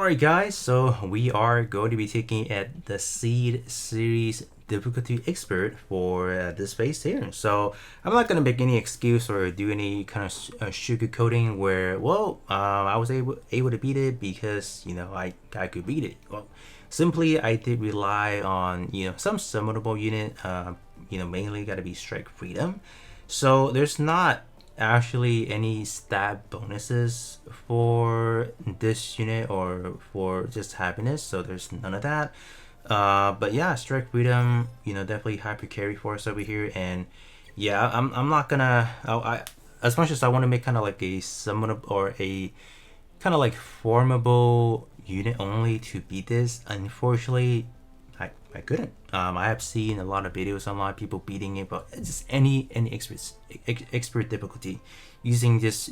Alright guys, so we are going to be taking at the Seed Series Difficulty Expert for this phase here. So I'm not going to make any excuse or do any kind of sugarcoating where, I was able to beat it because, I could beat it. Well, simply I did rely on, some summonable unit, mainly got to be Strike Freedom. So there's not actually any stat bonuses for this unit or for just happiness, so there's none of that. But yeah, Strike Freedom, definitely hyper carry for us over here. And yeah, I'm not gonna I as much as I want to make kind of like a summon or a kind of like formable unit only to beat this, unfortunately I couldn't. I have seen a lot of videos on a lot of people beating it, but just any expert difficulty using just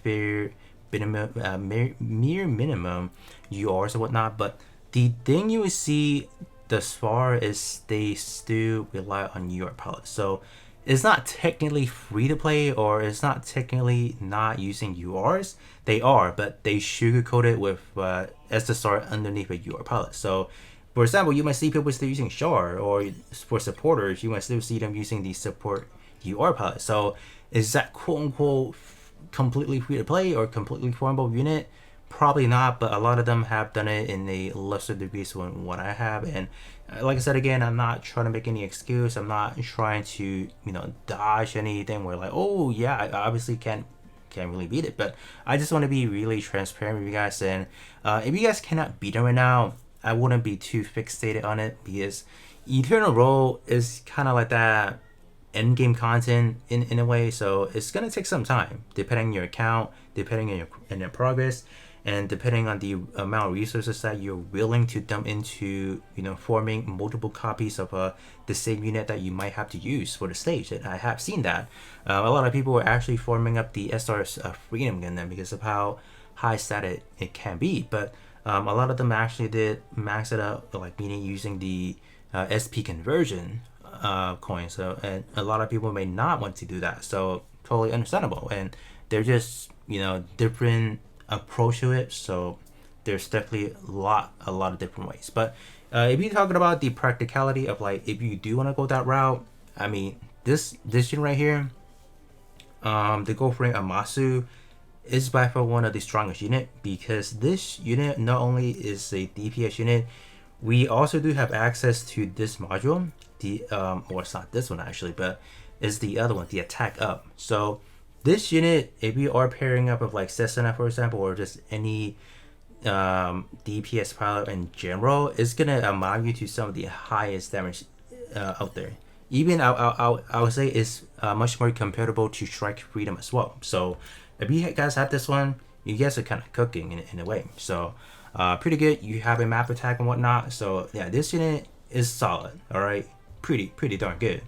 fair minimum mere minimum URs or whatnot. But the thing you will see thus far is they still rely on UR palettes. So it's not technically free to play, or it's not technically not using URs. They are, but they sugarcoat it with SSR underneath a UR palette. So for example, you might see people still using Char, or for supporters, you might still see them using the support UR palette. So is that quote unquote completely free to play or completely formable unit? Probably not, but a lot of them have done it in a lesser degree than what I have. And like I said again, I'm not trying to make any excuse. I'm not trying to dodge anything where like, oh yeah, I obviously can't really beat it. But I just want to be really transparent with you guys. And if you guys cannot beat it right now, I wouldn't be too fixated on it, because Eternal Roll is kind of like that end game content in a way. So it's gonna take some time, depending on your account, depending on your progress, and depending on the amount of resources that you're willing to dump into forming multiple copies of the same unit that you might have to use for the stage. And I have seen that a lot of people are actually forming up the SR Freedom Gundam because of how high stat it can be. But a lot of them actually did max it out, like meaning using the SP conversion coin. So, and a lot of people may not want to do that. So totally understandable. And they're just different approach to it. So there's definitely a lot of different ways. But if you're talking about the practicality of like, if you do want to go that route, I mean this unit right here, the Goldframe Amasu is by far one of the strongest unit, because this unit not only is a DPS unit, we also do have access to this module, the or it's not this one actually, but it's the other one, the attack up. So this unit, if you are pairing up with like Cessna for example, or just any DPS pilot in general, is gonna amount you to some of the highest damage out there. Even I would say it's much more comparable to Strike Freedom as well. So if you guys have this one, you guys are kind of cooking in a way. So pretty good. You have a map attack and whatnot. So yeah, this unit is solid. All right, pretty darn good.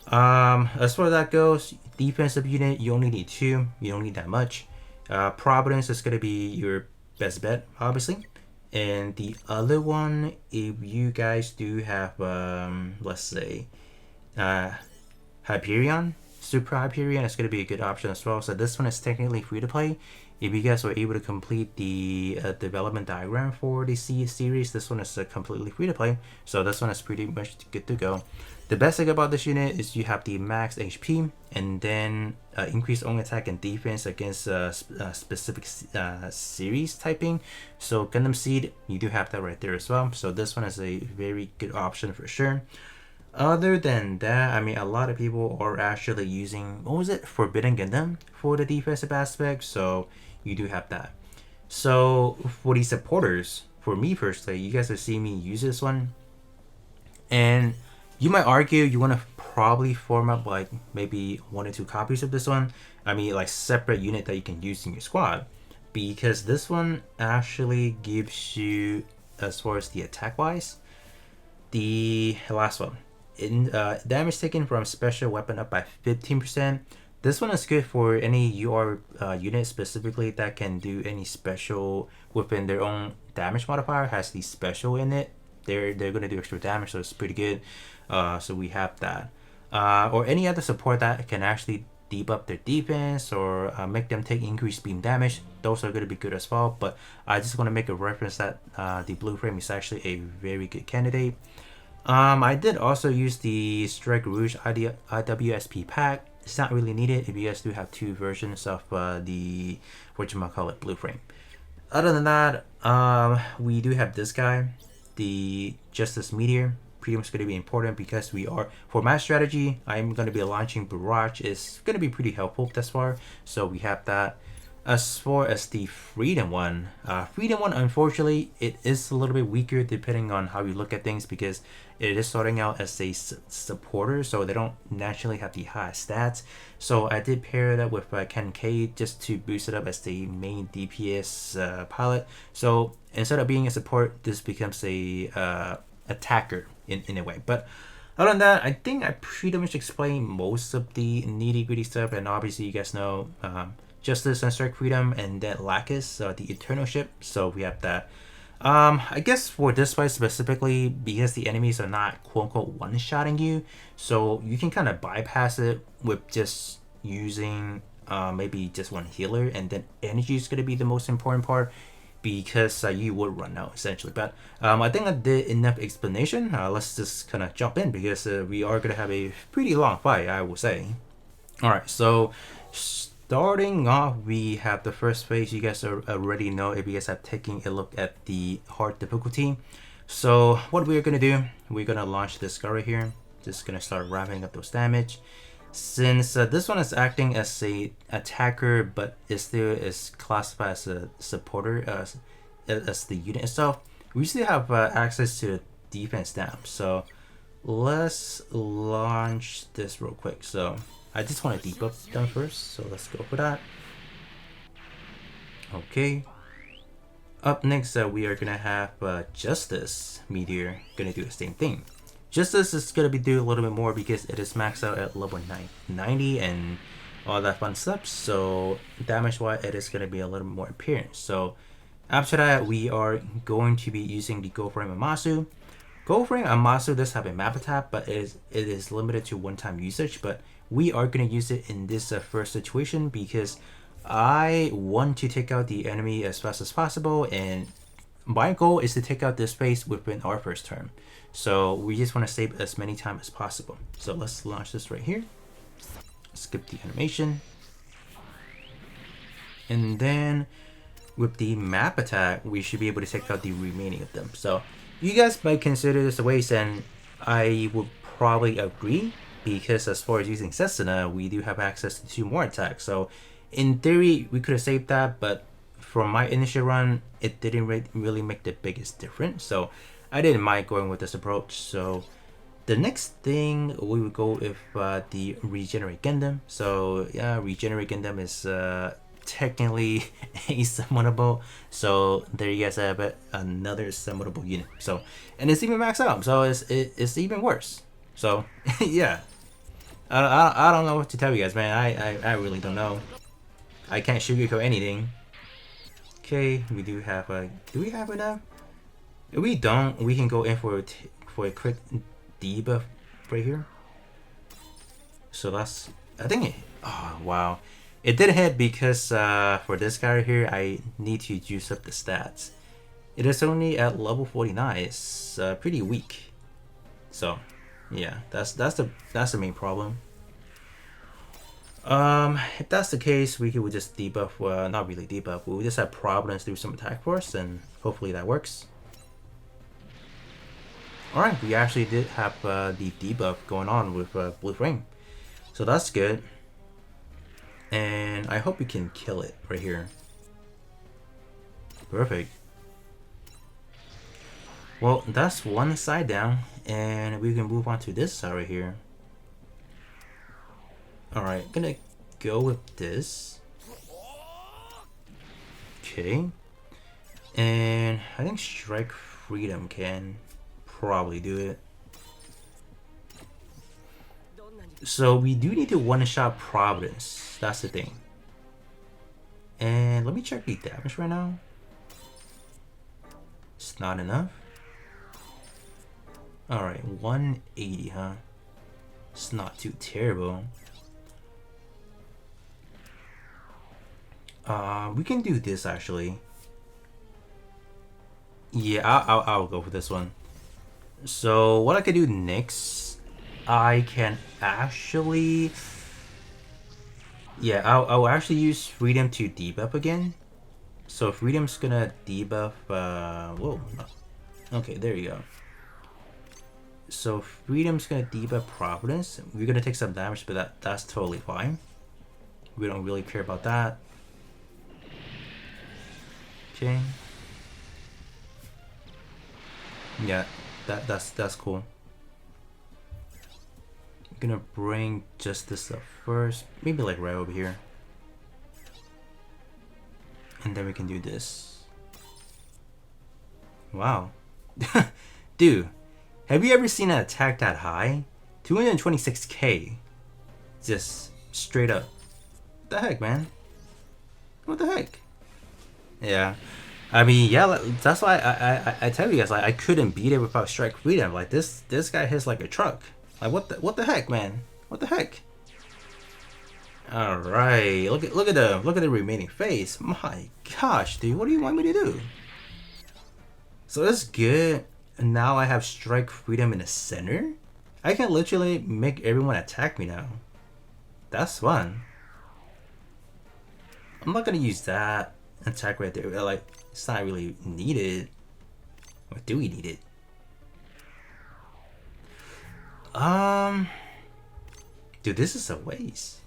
As far as that goes, defensive unit, you only need 2. You don't need that much. Providence is gonna be your best bet, obviously. And the other one, if you guys do have let's say Hyperion, Super Hyperion, is going to be a good option as well. So this one is technically free to play. If you guys were able to complete the development diagram for the C series, this one is completely free to play. So this one is pretty much good to go. The best thing about this unit is you have the max HP, and then increased own attack and defense against specific series typing. So Gundam Seed, you do have that right there as well. So this one is a very good option for sure. Other than that, I mean, a lot of people are actually using, what was it, Forbidden Gundam for the defensive aspect. So you do have that. So for the supporters, for me personally, you guys have seen me use this one, and you might argue you want to probably form up like maybe 1 or 2 copies of this one. I mean, like separate unit that you can use in your squad, because this one actually gives you, as far as the attack wise, the last one in damage taken from special weapon up by 15%. This one is good for any UR unit specifically that can do any special within their own damage modifier, has the special in it. They're gonna do extra damage, so it's pretty good. So we have that. Or any other support that can actually debuff their defense or make them take increased beam damage, those are going to be good as well. But I just want to make a reference that the blue frame is actually a very good candidate. I did also use the Strike Rouge IWSP pack. It's not really needed if you guys do have two versions of the whatchamacallit blue frame. Other than that, we do have this guy, the Justice Meteor. Pretty much going to be important because we are, for my strategy, I'm going to be launching Barrage. Is going to be pretty helpful thus far. So we have that. As far as the Freedom one, unfortunately, it is a little bit weaker depending on how you look at things because it is starting out as a supporter, so they don't naturally have the highest stats. So I did pair it up with Ken K just to boost it up as the main DPS pilot. So instead of being a support, this becomes a attacker in a way. But other than that, I think I pretty much explained most of the nitty gritty stuff, and obviously you guys know Justice and Strike Freedom, and then Lacus, the Eternal Ship. So we have that. I guess for this fight specifically, because the enemies are not quote-unquote one-shotting you, so you can kind of bypass it with just using maybe just one healer, and then energy is going to be the most important part because you would run out essentially. But I think I did enough explanation. Let's just kind of jump in because we are going to have a pretty long fight, I will say. Alright, so starting off, we have the first phase. You guys already know if you guys have taken a look at the hard difficulty. So what we're gonna do, we're gonna launch this guy right here. Just gonna start ramping up those damage. Since this one is acting as a attacker, but it still is classified as a supporter as the unit itself, we still have access to defense down. So let's launch this real quick. So I just want to debuff them first, so let's go for that. Okay. Up next, we are gonna have Justice Meteor gonna do the same thing. Justice is gonna be doing a little bit more because it is maxed out at level 90 and all that fun stuff. So damage-wise, it is gonna be a little bit more appearance. So after that, we are going to be using the Gold Frame Amasu. Gold Frame Amasu does have a map attack, but it is limited to one-time usage. But we are going to use it in this first situation because I want to take out the enemy as fast as possible, and my goal is to take out this phase within our first turn. So we just want to save as many time as possible. So let's launch this right here. Skip the animation. And then with the map attack, we should be able to take out the remaining of them. So you guys might consider this a waste, and I would probably agree, because as far as using Cessna, we do have access to 2 more attacks. So in theory, we could have saved that, but from my initial run, it didn't really make the biggest difference. So I didn't mind going with this approach. So the next thing, we would go with the Regenerate Gundam. So yeah, Regenerate Gundam is technically a summonable. So there you guys have it, another summonable unit. So, and it's even maxed out, so it's even worse. So yeah. I don't know what to tell you guys, man. I really don't know. I can't sugarcoat anything. Okay, we do have a. Do we have enough? If we don't, we can go in for a quick debuff right here. So that's. I think it. Oh wow, it did hit because for this guy right here, I need to juice up the stats. It is only at level 49. It's pretty weak. So. Yeah, that's the main problem. If that's the case, we could just debuff. Well, not really debuff. We'll just have Providence do some attack for us, and hopefully that works. All right, we actually did have the debuff going on with Blue Frame, so that's good. And I hope we can kill it right here. Perfect. Well, that's one side down, and we can move on to this side right here. Alright, gonna go with this. Okay. And I think Strike Freedom can probably do it. So we do need to one-shot Providence. That's the thing. And let me check the damage right now. It's not enough. Alright, 180, huh? It's not too terrible. We can do this actually. Yeah, I'll go for this one. So what I could do next, I can actually, yeah, I'll actually use Freedom to debuff again. So Freedom's gonna debuff, whoa, okay, there you go. So Freedom's gonna debuff Providence. We're gonna take some damage, but that's totally fine. We don't really care about that. Okay. Yeah, that's cool. I'm gonna bring Justice up first. Maybe like right over here. And then we can do this. Wow. Dude, have you ever seen an attack that high? 226k. Just straight up. What the heck, man? What the heck? Yeah. I mean, yeah, that's why I tell you guys, like, I couldn't beat it without Strike Freedom. Like, this guy hits like a truck. Like, what the heck, man? What the heck? All right, look at the remaining phase. My gosh, dude, what do you want me to do? So that's good. And now I have Strike Freedom in the center. I can literally make everyone attack me now. That's fun. I'm not gonna use that attack right there. Like, it's not really needed. Or do we need it? Dude, this is a waste.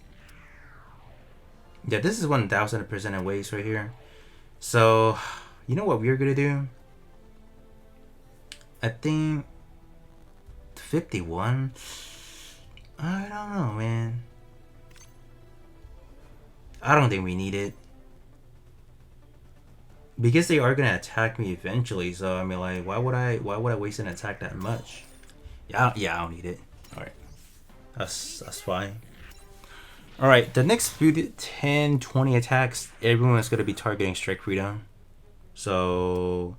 Yeah, this is 1000% a waste right here. So, you know what we're gonna do? I think 51. I don't know, man. I don't think we need it. Because they are gonna attack me eventually, so I mean, like, why would I waste an attack that much? Yeah, I don't need it. All right, that's fine. All right, the next few 10, 20 attacks, everyone is gonna be targeting Strike Freedom. So,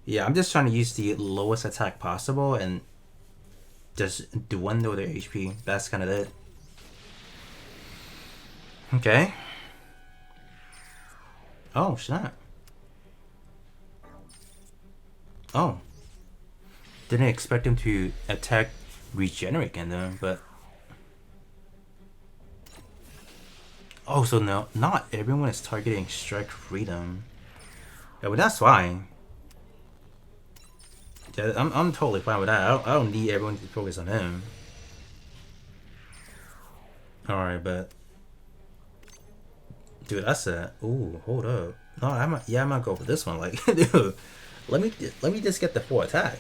yeah, I'm just trying to use the lowest attack possible and just dwindle their HP. That's kind of it. Okay. Oh snap. Oh. Didn't expect him to attack regenerate again though, but... Oh, so no, not everyone is targeting Strike Freedom. Yeah, but that's fine. Yeah, I'm totally fine with that. I don't need everyone to focus on him. Alright, but... Dude, that's a... Ooh, hold up. No, I might go for this one. Like, dude, let me just get the 4 attack.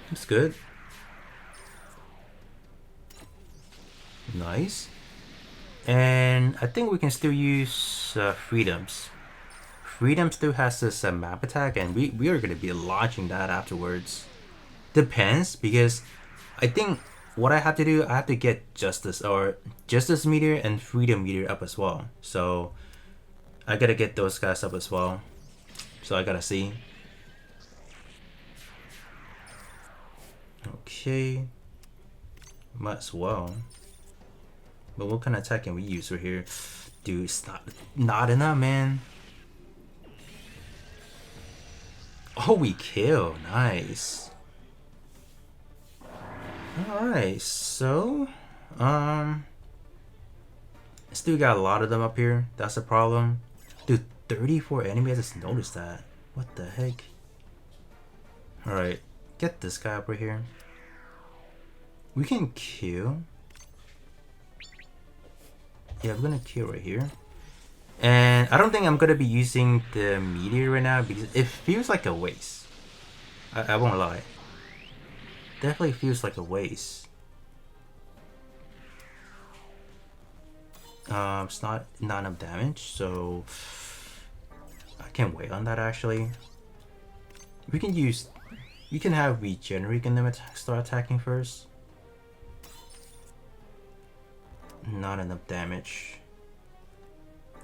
That's good. Nice. And I think we can still use Freedoms. Freedom still has this map attack, and we are going to be launching that afterwards. Depends, because I think what I have to do, I have to get Justice Meteor and Freedom Meteor up as well. So I gotta get those guys up as well. So I gotta see. Okay. Might as well. But what kind of attack can we use right here? Dude, it's not enough, man. Oh, we kill. Nice. Alright, so still got a lot of them up here. That's the problem. Dude, 34 enemies, I just noticed that. What the heck? Alright, get this guy up right here. We can kill. Yeah, we're gonna kill right here. And I don't think I'm gonna be using the meteor right now because it feels like a waste. I won't lie. Definitely feels like a waste. It's not enough damage, so I can wait on that actually. We can have regenerate and them start attacking first. Not enough damage.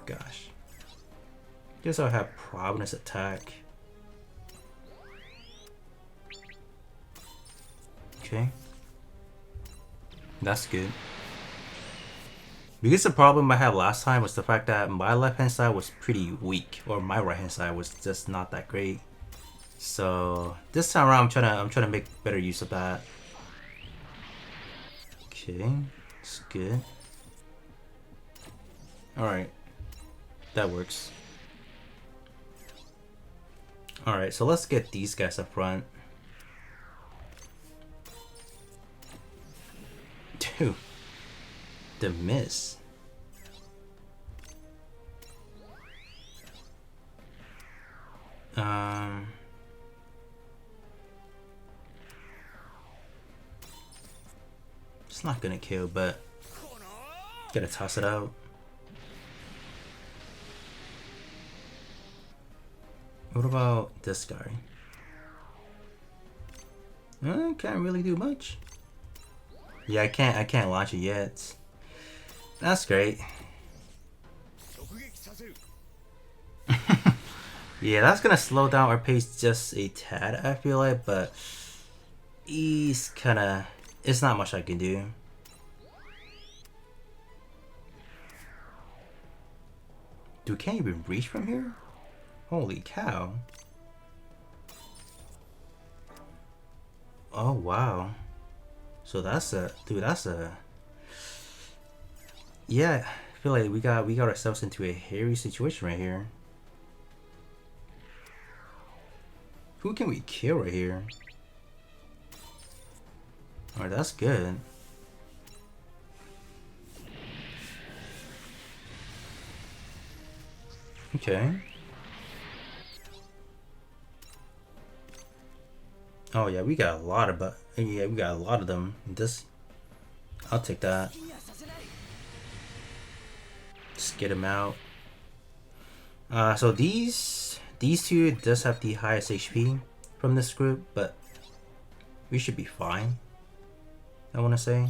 Gosh. Guess I'll have Providence attack. Okay. That's good. Because the problem I had last time was the fact that my left hand side was pretty weak, or my right hand side was just not that great. So this time around, I'm trying to make better use of that. Okay, it's good. All right, that works. All right, so let's get these guys up front. Dude, the miss. It's not gonna kill, but gotta toss it out. What about this guy? Can't really do much. Yeah, I can't launch it yet. That's great. Yeah, that's gonna slow down our pace just a tad, I feel like, but it's not much I can do. Dude, can't even reach from here? Holy cow. Oh wow. So that's a yeah, I feel like we got ourselves into a hairy situation right here. Who can we kill right here? Alright, that's good. Okay. Oh yeah, we got a lot of them. This, I'll take that. Just get them out. So these two does have the highest HP from this group, but we should be fine. I want to say.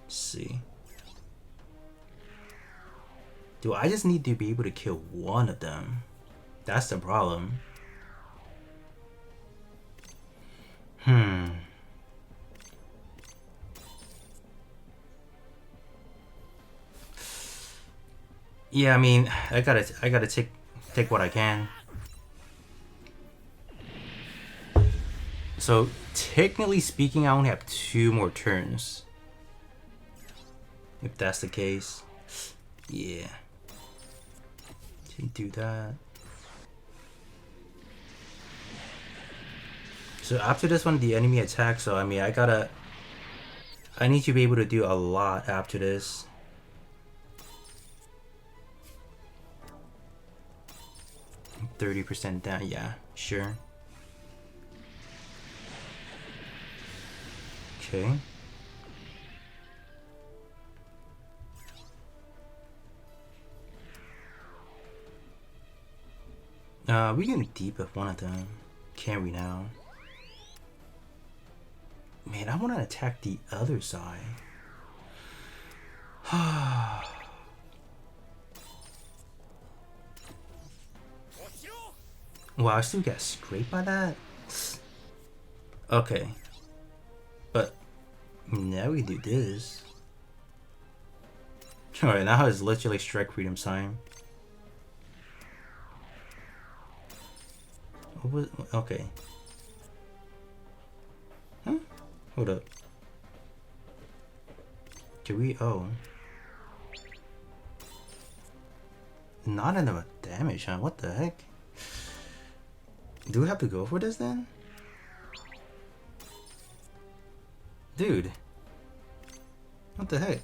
Let's see. Do I just need to be able to kill one of them? That's the problem. Yeah, I mean, I gotta take what I can. So technically speaking, I only have 2 more turns. If that's the case, yeah. Do that. So after this one, the enemy attack. So I mean, I need to be able to do a lot after this. %30 down. Yeah, sure. Okay. We can deep with one of them. Can we now? Man, I want to attack the other side. Wow, I still got scraped by that? Okay. But now we do this. Alright, now it's literally strike freedom time. Okay. Huh? Hold up. Do we? Oh. Not enough damage, huh? What the heck? Do we have to go for this then? Dude. What the heck?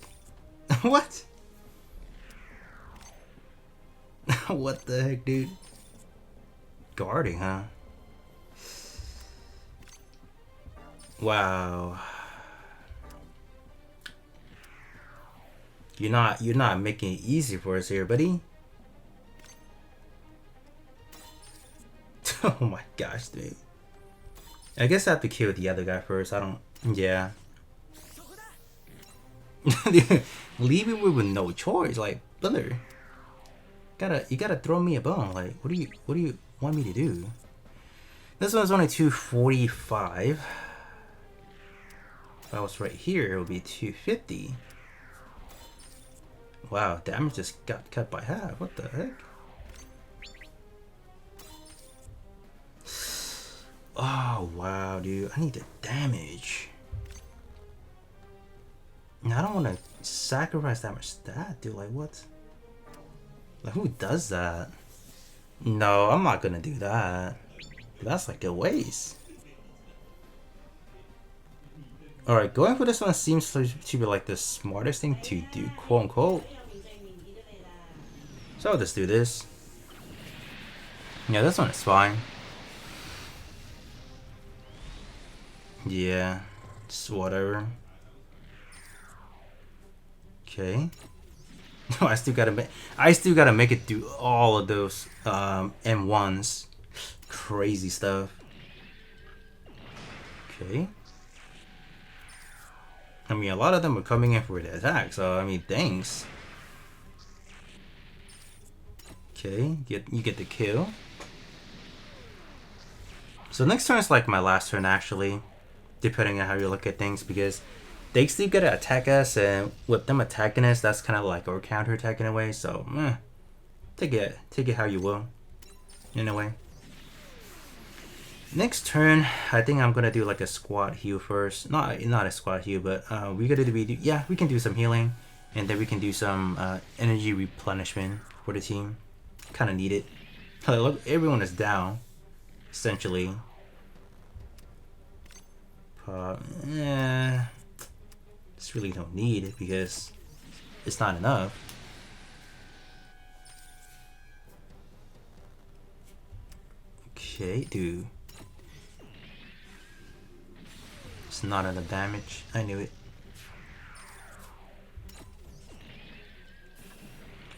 What? What the heck, dude? Guarding, huh? Wow. You're not making it easy for us here, buddy. Oh my gosh, dude. I guess I have to kill the other guy first. I don't. Yeah. Leaving me with no choice, like, brother. You gotta throw me a bone. Like, what do you want me to do? This one's only 245. If I was right here, it would be 250. Wow, damage just got cut by half. What the heck? Oh, wow, dude. I need the damage. I don't want to sacrifice that much stat, dude. Like, what? Like, who does that? No, I'm not gonna do that. That's like a waste. Alright, going for this one seems to be like the smartest thing to do, quote unquote. So I'll just do this. Yeah, this one is fine. Yeah, just whatever. Okay. No, I still gotta make it do all of those M1s. Crazy stuff. Okay. I mean, a lot of them are coming in for the attack, so I mean, thanks. Okay, you get the kill. So next turn is like my last turn actually, depending on how you look at things, because they still gotta attack us, and with them attacking us, that's kind of like our counter attack in a way. So, take it how you will, in a way. Next turn, I think I'm gonna do like a squad heal first. Not a squad heal, but we can do some healing, and then we can do some energy replenishment for the team. Kind of need it. Look, everyone is down, essentially. Just really don't need it because it's not enough. Okay, dude. It's not enough damage. I knew it.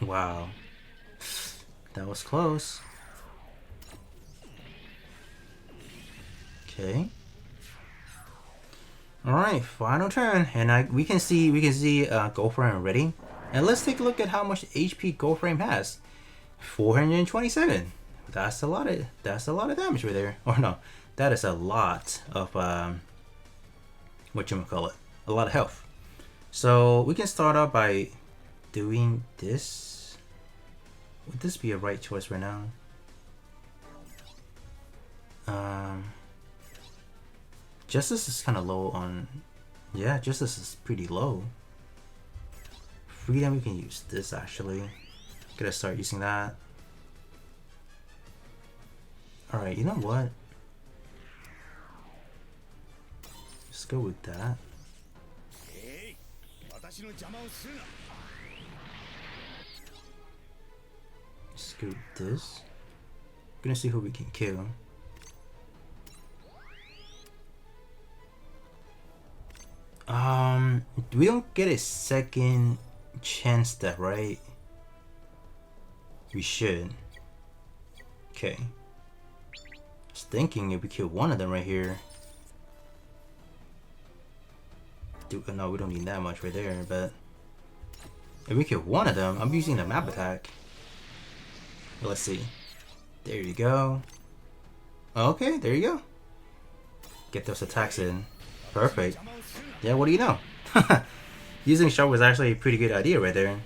Wow. That was close. Okay. All right, final turn, and we can see Goldframe already, and let's take a look at how much HP Goldframe has. 427. That's a lot of damage right there. Or no, that is a lot of whatchamacallit, a lot of health. So we can start out by doing this. Would this be a right choice right now? Justice is kind of low on... Yeah, Justice is pretty low. Freedom, we can use this actually. Gotta start using that. Alright, you know what? Let's go with that. Let's go with this. Gonna see who we can kill. We don't get a second chance step, right? We should. Okay. I was thinking if we kill one of them right here. No, we don't need that much right there, but if we kill one of them, I'm using the map attack. Let's see. There you go. Okay, there you go. Get those attacks in. Perfect. Yeah, what do you know? Using Sharp was actually a pretty good idea right there.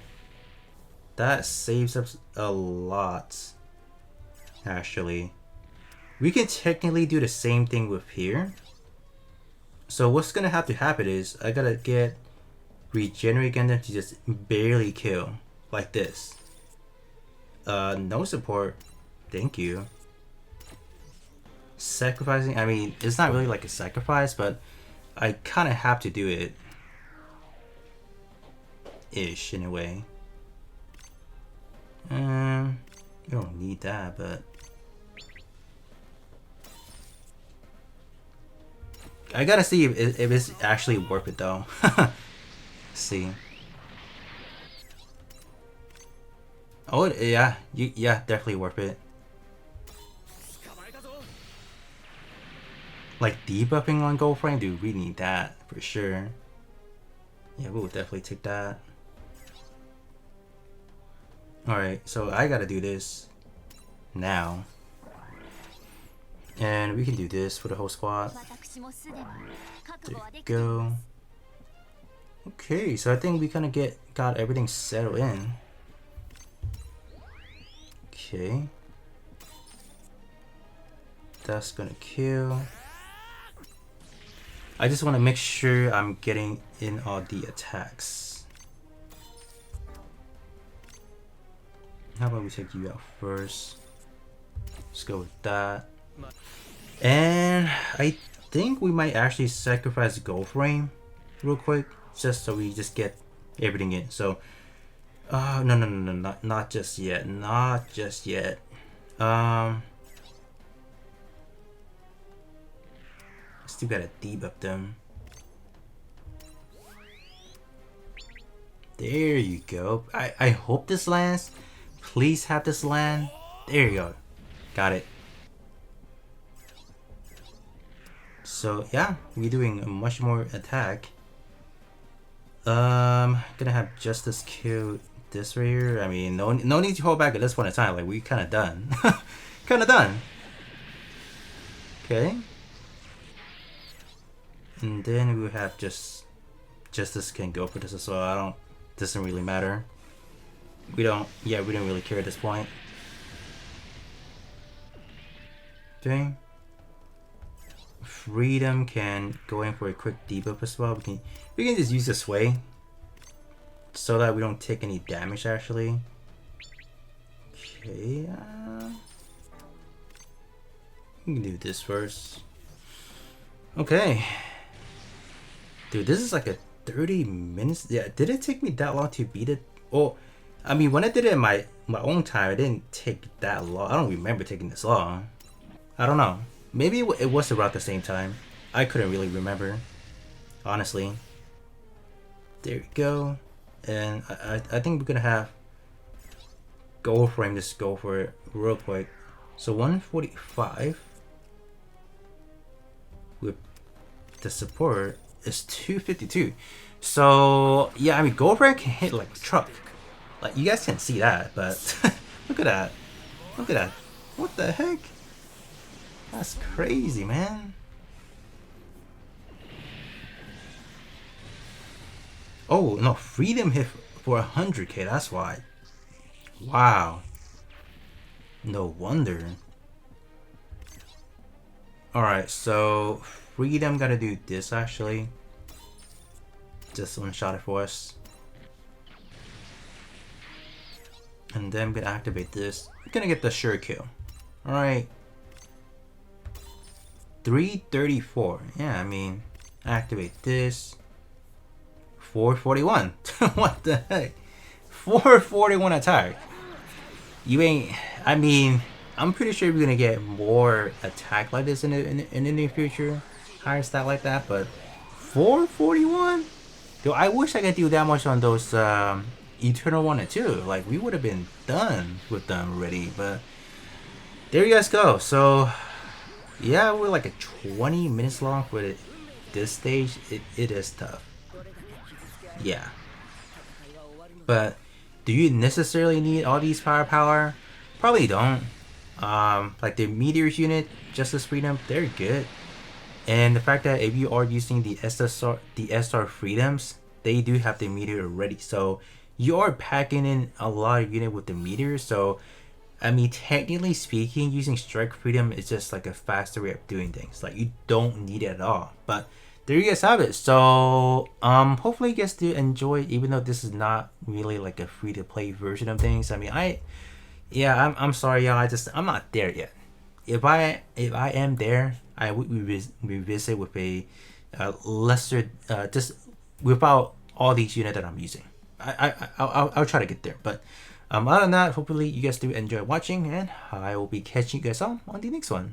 That saves us a lot. Actually. We can technically do the same thing with here. So what's gonna have to happen is I gotta get Regenerate Gundam to just barely kill. Like this. No support. Thank you. Sacrificing, I mean, it's not really like a sacrifice, but I kind of have to do it. Ish, in a way. You don't need that, but... I gotta see if it's actually worth it, though. See. Oh, yeah. Yeah, definitely worth it. Like debuffing on Goldframe, dude, we need that for sure. Yeah, we will definitely take that. Alright, so I gotta do this now. And we can do this for the whole squad. There you go. Okay, so I think we kind of got everything settled in. Okay. That's gonna kill. I just want to make sure I'm getting in all the attacks. How about we take you out first? Let's go with that. And I think we might actually sacrifice Gold Frame real quick, just so we just get everything in. So, no, not just yet, not just yet. Still gotta debuff them. There you go. I hope this lands. Please have this land. There you go. Got it. So yeah, we're doing a much more attack. Gonna have Justice kill this right here. I mean, no need to hold back at this point in time. Like, we kind of done. Kind of done. Okay. And then we have Justice can go for this as well. Doesn't really matter. We don't really care at this point. Okay. Freedom can go in for a quick debuff as well. We can just use this way so that we don't take any damage actually. Okay. We can do this first. Okay. Dude, this is like a 30 minutes. Yeah, did it take me that long to beat it? Oh, I mean, when I did it in my own time, it didn't take that long. I don't remember taking this long. I don't know. Maybe it was around the same time. I couldn't really remember, honestly. There we go. And I think we're gonna have Gold Frame just go for it real quick. So 145 with the support is 252. So yeah, I mean, Gold Frame can hit like a truck. Like, you guys can't see that, but look at that. Look at that. What the heck? That's crazy, man. Oh no, Freedom hit for 100k. That's why. Wow. No wonder. Alright, so Freedom gotta do this actually. Just one shot it for us. And then I'm gonna activate this. I'm gonna get the sure kill. Alright. 334. Yeah, I mean, activate this. 441. What the heck? 441 attack. You ain't. I mean, I'm pretty sure we're gonna get more attack like this in the near future. Higher stat like that, but 441. Dude, I wish I could do that much on those Eternal 1 and 2. Like, we would have been done with them already. But there you guys go. So yeah, we're like a 20 minutes long for this stage. It is tough. Yeah. But do you necessarily need all these firepower? Probably don't. Like the Meteors unit, Justice Freedom, they're good. And the fact that if you are using the SR Freedoms, they do have the Meteor already. So you are packing in a lot of unit with the Meteor. So I mean, technically speaking, using Strike Freedom is just like a faster way of doing things. Like, you don't need it at all. But there you guys have it. So hopefully you guys do enjoy it, even though this is not really like a free to play version of things. I mean, I'm sorry, y'all. I'm not there yet. If I am there, I would revisit with a lesser, just without all these units that I'm using. I'll try to get there. But other than that, hopefully you guys do enjoy watching, and I will be catching you guys on the next one.